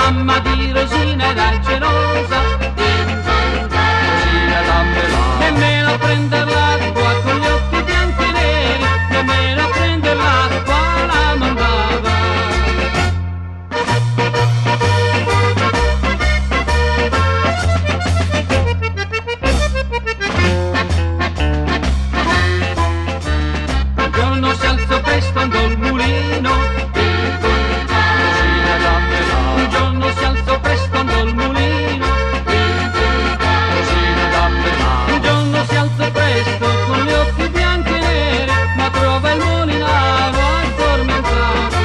mamma di Rosina era gelosa, Rosina dammela, nemmeno a prender l'acqua con gli occhi bianchi e neri, nemmeno a prender l'acqua la mandava. Un giorno si alzò presto, andò al mulino, Rosina dammela. Un giorno si alzò presto, andò al mulino, Rosina dammela. Un giorno si alzò presto con gli occhi bianchi e neri, ma trova il mulinaro addormentato.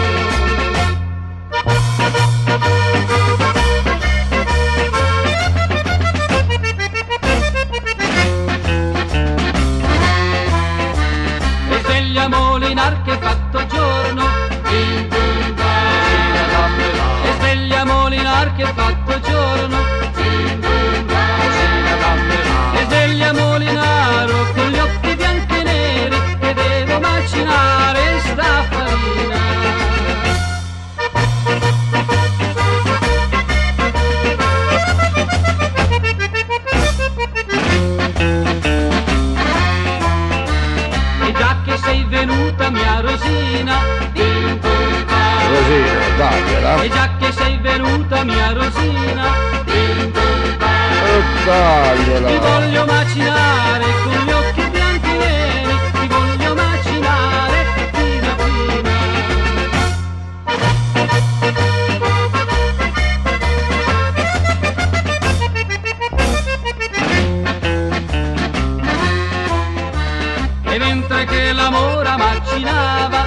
E sveglia Molinar che è fatto giorno, Rosina dammela. E sveglia Molinar che è fatto giorno, Rosina dammela. E sveglia Molinaro con gli occhi bianchi e neri, che devo macinare sta farina. E già che sei venuta mia Rosina, Rosina, dagliela. e già che sei venuta mia Rosina, Dagliela. ti voglio macinare con gli occhi bianchi e neri, ti voglio macinare fino a fine. E mentre che la mora macinava,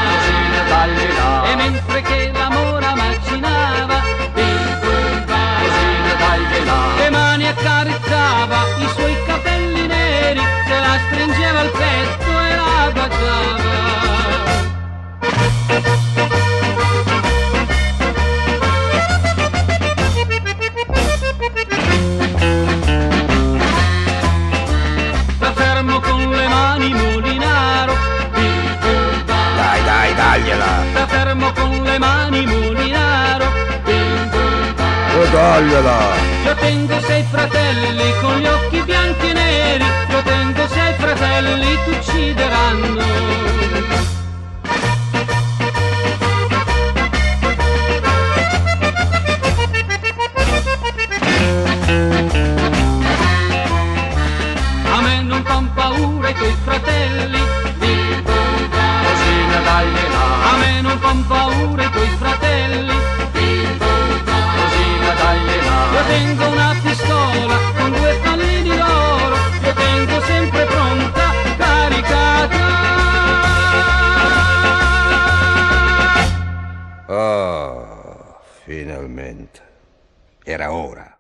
Rosina dagliela. E mentre che la mora macinava, Rosina dagliela. Le mani accarezzava i suoi capelli neri, se la stringeva al petto e la baciava. Sta fermo con le mani Molinaro, Dai, dagliela. sta fermo con le mani Molinaro, Dagliela. io tengo sei fratelli con gli occhi bianchi e neri, io tengo sei fratelli, ti uccideranno. A me non fan paura i tuoi fratelli, Rosina dagliela. A me non fan paura i tuoi fratelli, Rosina dagliela. Io tengo una pistola con due pallini d'oro, io tengo sempre pronta, caricata. Ah, finalmente. Era ora.